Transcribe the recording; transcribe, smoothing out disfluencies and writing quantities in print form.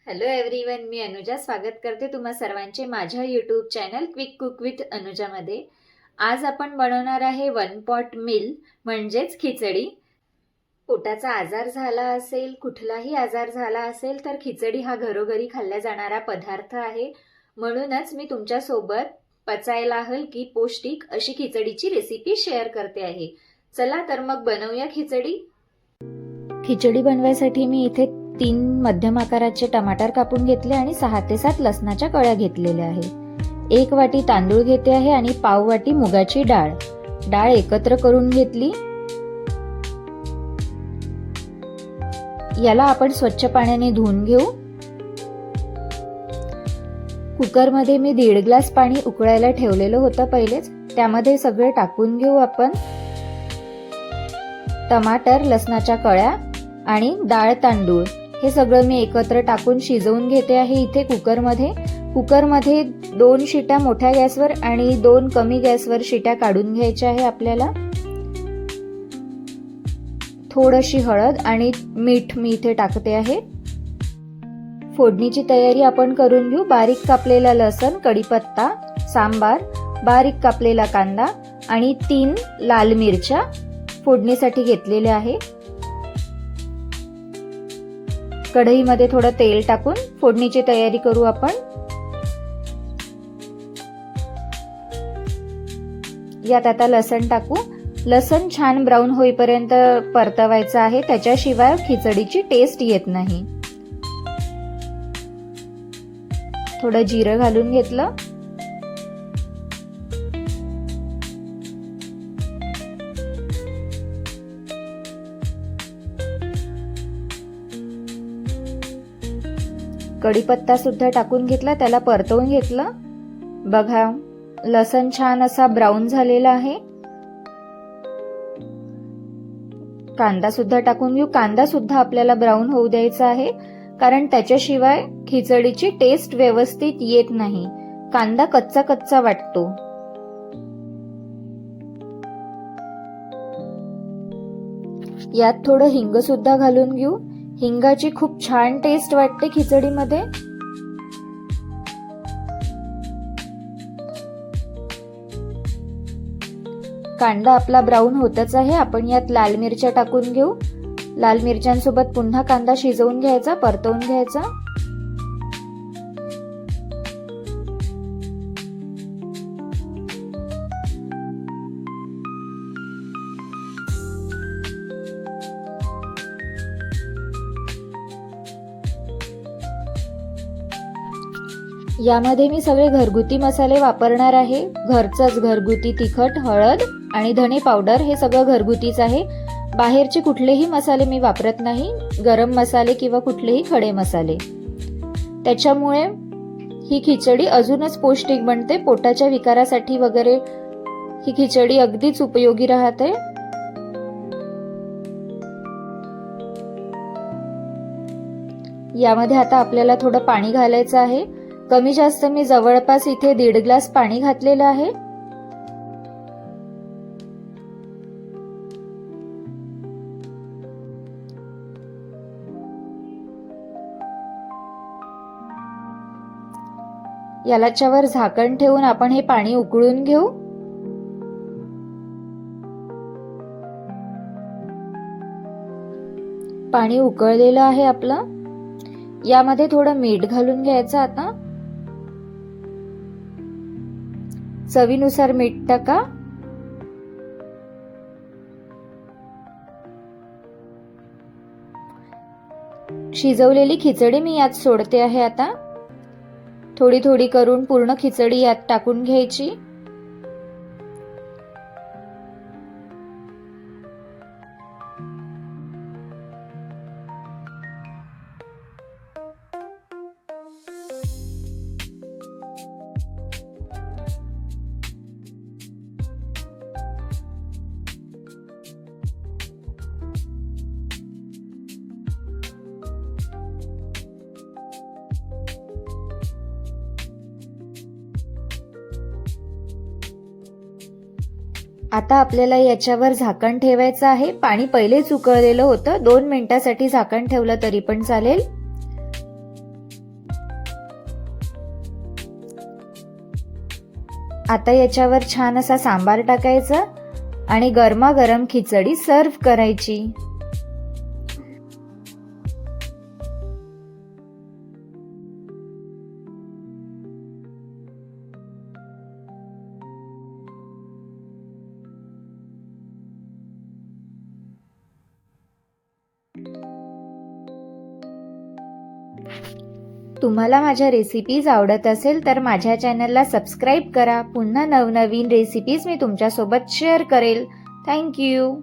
Hello everyone, मी अनुजा स्वागत करते तुम्हा सर्वांचे माझ्या YouTube channel quick cook with अनुजामध्ये। आज आपण बनवणार आहे वन पॉट मील म्हणजेच खिचडी। पोटाचा आजार झाला असेल, कुठलाही आजार झाला असेल तर खिचडी हा घरोघरी खाल्ला जाणारा पदार्थ आहे। म्हणूनच मी तुमच्यासोबत पचायला हलकी पौष्टिक अशी खिचडीची रेसिपी शेअर करते आहे। चला तर मग बनवूया खिचडी। खिचडी बनवायसाठी मी इथे 3 मध्यम आकाराचे टमाटर कापून घेतले आणि 6 ते 7 लसणाच्या कळ्या घेतलेल्या आहे। 1 वाटी तांदूळ घेते आहे आणि पाव वाटी मुगाची डाळ एकत्र करून घेतली। याला आपण स्वच्छ पाण्याने धुवून घेऊ। कुकर मध्ये मी 1.5 ग्लास पाणी उकळायला ठेवलेलं होतं पहिलेच, त्यामध्ये सगळे टाकून घेऊ आपण। टमाटर, लसणाच्या कळ्या आणि डाळ, तांदूळ हे सगळं मी एकत्र टाकून शिजवून घेते आहे इथे कुकरमध्ये 2 शिट्या मोठ्या गॅसवर आणि 2 कमी गॅसवर शिट्या काढून घ्यायच्या आहे आपल्याला। थोडीशी हळद आणि मीठ मी इथे टाकते आहे। फोडणीची तयारी आपण करून घेऊ। बारीक कापलेला लसूण, कढीपत्ता, सांबार, बारीक कापलेला कांदा आणि 3 लाल मिरच्या फोडणीसाठी घेतलेल्या आहे। कढईमध्ये थोडं तेल टाकून फोडणीची तयारी करू आपण। यात आता लसण टाकू। लसण छान ब्राऊन होईपर्यंत परतवायचं आहे, त्याच्याशिवाय खिचडीची टेस्ट येत नाही। थोडं जिरं घालून घेतलं। कढीपत्ता सुद्धा टाकून घेतला, त्याला परतवून घेतलं। बघा, लसण छान असा ब्राऊन झालेला आहे। कांदा सुद्धा टाकून घेऊ। कांदा सुद्धा आपल्याला ब्राऊन होऊ द्यायचा आहे, कारण त्याच्याशिवाय खिचडीची टेस्ट व्यवस्थित येत नाही। कांदा कच्चा कच्चा वाटतो। यात थोडं हिंग सुद्धा घालून घेऊ। हिंगाची खूप छान टेस्ट वाटते खिचडीमध्ये। कांदा आपला ब्राऊन होतच आहे। आपण यात लाल मिरच्या टाकून घेऊ। लाल मिरच्यांसोबत पुन्हा कांदा शिजवून घ्यायचा, परतवून घ्यायचा। यामध्ये मी सगळे घरगुती मसाले वापरणार आहे। घरचंच घरगुती तिखट, हळद आणि धणे पावडर हे सगळं घरगुतीच आहे। बाहेरचे कुठलेही मसाले मी वापरत नाही, गरम मसाले किंवा कुठलेही खडे मसाले। त्याच्यामुळे ही खिचडी अजूनच पौष्टिक बनते। पोटाच्या विकारासाठी वगैरे ही खिचडी अगदीच उपयोगी राहते। यामध्ये आता आपल्याला थोडं पाणी घालायचं आहे। कमी जास्त मी जवळपास इथे 1.5 ग्लास पाणी घातलेलं आहे। याच्यावर झाकण ठेवून आपण हे पाणी उकळून घेऊ। पाणी उकळलेलं आहे आपलं। यामध्ये थोडं मीठ घालून घ्यायचं आता। चवीनुसार मीठ टाका। शिजवलेली खिचडी मी यात सोडते आहे आता। थोडी थोडी करून पूर्ण खिचडी यात टाकून घ्यायची। आता आपल्याला याच्यावर झाकण ठेवायचं आहे। पाणी पहिलेच उकळलेलं होतं, 2 मिनिटांसाठी झाकण ठेवलं तरी पण चालेल। आता याच्यावर छान असा सांबार टाकायचा आणि गरमागरम खिचडी सर्व्ह करायची. तुम्हाला माझ्या रेसिपीज आवडत असेल तर माझ्या चॅनलला सबस्क्राईब करा. पुन्हा नवनवीन रेसिपीज मी तुमच्यासोबत शेअर करेल. Thank you.